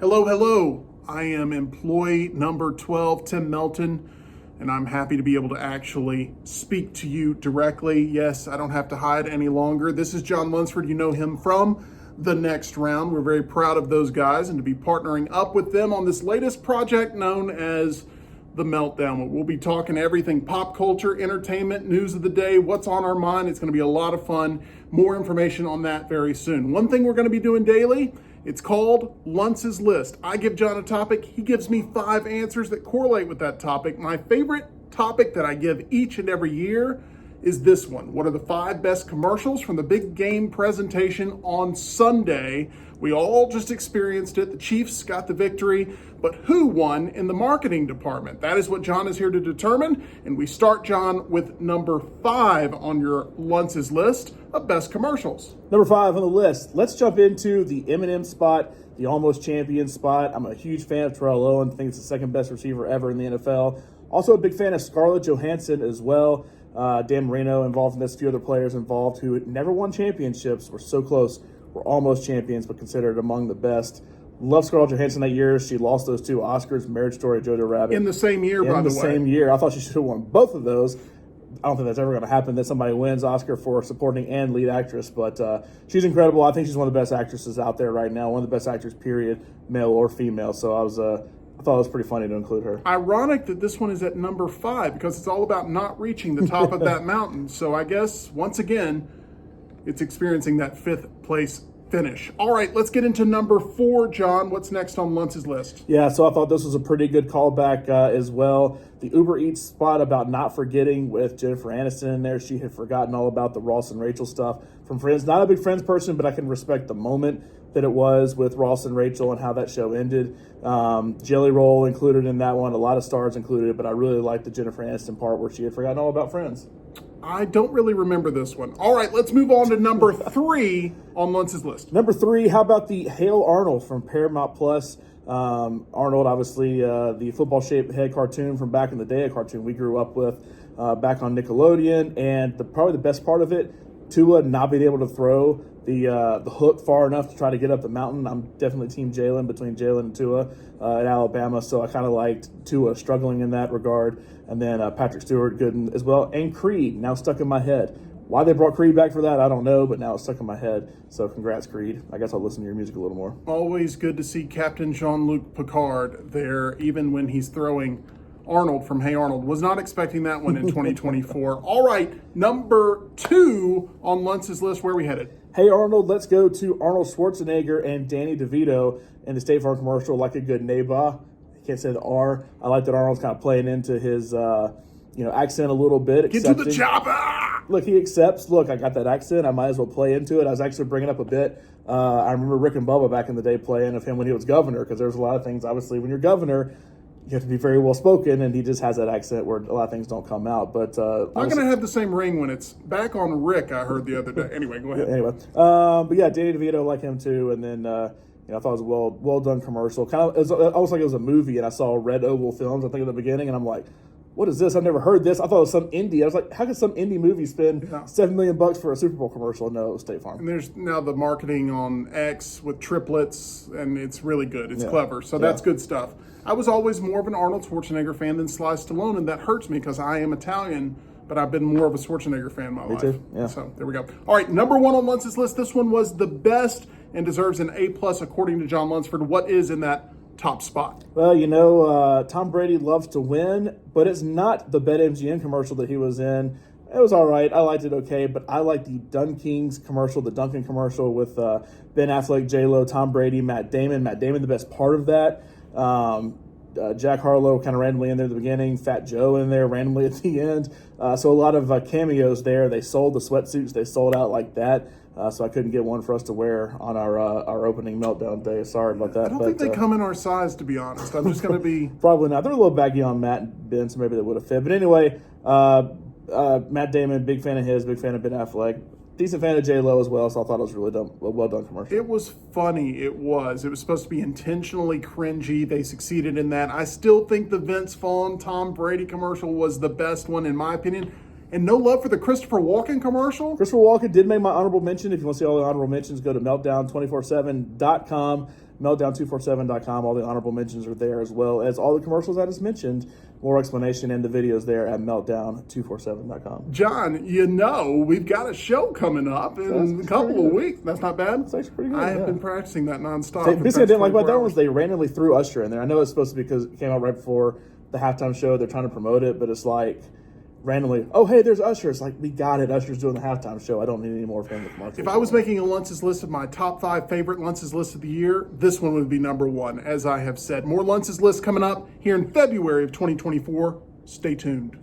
Hello, hello. I am employee number 12, Tim Melton, and I'm happy to be able to actually speak to you directly. Yes, I don't have to hide any longer. This is John Lunsford. You know him from The Next Round. We're very proud of those guys and to be partnering up with them on this latest project known as The Meltdown. We'll be talking everything pop culture, entertainment, news of the day, what's on our mind. It's going to be a lot of fun. More information on that very soon. One thing we're going to be doing daily, it's called Lunce's List. I give John a topic. He gives me 5 answers that correlate with that topic. My favorite topic that I give each and every year is this one. What are the 5 best commercials from the big game presentation on Sunday? We all just experienced it. The Chiefs got the victory, but who won in the marketing department? That is what John is here to determine. And we start, John, with number 5 on your Lunce's list of best commercials. Number 5 on the list. Let's jump into the Eminem spot, the almost champion spot. I'm a huge fan of Terrell Owens. I think it's the second best receiver ever in the NFL. Also a big fan of Scarlett Johansson as well. Dan Marino involved in this, a few other players involved who never won championships. Were so close. Were almost champions, but considered among the best. Love Scarlett Johansson that year. She lost those 2 Oscars, Marriage Story, Jojo Rabbit. In the same year, by the way. In the same year. I thought she should have won both of those. I don't think that's ever going to happen, that somebody wins Oscar for supporting and lead actress, but she's incredible. I think she's one of the best actresses out there right now, one of the best actors, period, male or female. So I thought it was pretty funny to include her. Ironic that this one is at number 5 because it's all about not reaching the top of that mountain. So I guess, once again, it's experiencing that 5th place finish. All right, let's get into number 4, John. What's next on Lunce's list? Yeah, so I thought this was a pretty good callback as well. The Uber Eats spot about not forgetting with Jennifer Aniston in there. She had forgotten all about the Ross and Rachel stuff from Friends. Not a big Friends person, but I can respect the moment that it was with Ross and Rachel and how that show ended. Jelly Roll included in that one. A lot of stars included, but I really liked the Jennifer Aniston part where she had forgotten all about Friends. I don't really remember this one. All right, let's move on to number 3 on Lunce's list. Number 3, how about the Hail Arnold from Paramount Plus? Arnold, obviously, the football-shaped head cartoon from back in the day, a cartoon we grew up with back on Nickelodeon. And probably the best part of it, Tua not being able to throw the hook far enough to try to get up the mountain. I'm definitely Team Jalen, between Jalen and Tua at Alabama, so I kind of liked Tua struggling in that regard. And then Patrick Stewart, good as well. And Creed, now stuck in my head. Why they brought Creed back for that, I don't know, but now it's stuck in my head. So congrats, Creed. I guess I'll listen to your music a little more. Always good to see Captain Jean-Luc Picard there, even when he's throwing Arnold from Hey Arnold. Was not expecting that one in 2024. All right, number 2 on Lunce's list. Where are we headed? Hey Arnold, let's go to Arnold Schwarzenegger and Danny DeVito in the State Farm commercial, Like a Good Neighbor. I can't say the R. I like that Arnold's kind of playing into his accent a little bit. Get to the chopper! Look, he accepts. Look, I got that accent. I might as well play into it. I was actually bringing up a bit. I remember Rick and Bubba back in the day playing of him when he was governor, because there's a lot of things, obviously, when you're governor, you have to be very well spoken, and he just has that accent where a lot of things don't come out. But not going to have the same ring when it's back on Rick, I heard the other day. Anyway, go ahead. Anyway, but yeah, Danny DeVito, like him too. And then I thought it was a well done commercial. Kind of, it was almost like it was a movie, and I saw Red Oval Films, I think, at the beginning, and I'm like, what is this? I've never heard this. I thought it was some indie. I was like, how could some indie movie spend $7 million for a Super Bowl commercial? No, it was State Farm. And there's now the marketing on X with triplets, and it's really good. It's clever. So that's good stuff. I was always more of an Arnold Schwarzenegger fan than Sly Stallone, and that hurts me because I am Italian, but I've been more of a Schwarzenegger fan in my life. Me too, yeah. So there we go. All right, number 1 on Lunce's list. This one was the best and deserves an A+ according to John Lunsford. What is in that top spot? Well, Tom Brady loves to win, but it's not the BetMGM commercial that he was in. It was all right. I liked it okay, but I like the Dunkings commercial, the Dunkin' commercial with Ben Affleck, J-Lo, Tom Brady, Matt Damon. Matt Damon, the best part of that. Jack Harlow kind of randomly in there at the beginning, Fat Joe in there randomly at the end. So a lot of cameos there. They sold the sweatsuits. They sold out like that. So I couldn't get one for us to wear on our opening Meltdown day. Sorry about that. I don't think they come in our size, to be honest. I'm just going to be... Probably not. They're a little baggy on Matt and Ben, so maybe they would have fit. But anyway, Matt Damon, big fan of his, big fan of Ben Affleck. Decent fan of J-Lo as well, so I thought it was really a well-done commercial. It was funny. It was supposed to be intentionally cringy. They succeeded in that. I still think the Vince Vaughn, Tom Brady commercial was the best one, in my opinion. And no love for the Christopher Walken commercial? Christopher Walken did make my honorable mention. If you want to see all the honorable mentions, go to meltdown247.com. Meltdown247.com. All the honorable mentions are there, as well as all the commercials I just mentioned. More explanation and the videos there at Meltdown247.com. John, we've got a show coming up in a couple of weeks. That's not bad. That's actually pretty good. I have been practicing that nonstop. The thing I didn't like about that was they randomly threw Usher in there. I know it's supposed to be because it came out right before the halftime show. They're trying to promote it, but it's like randomly, oh, hey, there's Usher. It's like, we got it. Usher's doing the halftime show. I don't need any more family commercials. If I was making a Lunce's list of my top 5 favorite Lunce's list of the year, this one would be number 1, as I have said. More Lunce's list coming up here in February of 2024. Stay tuned.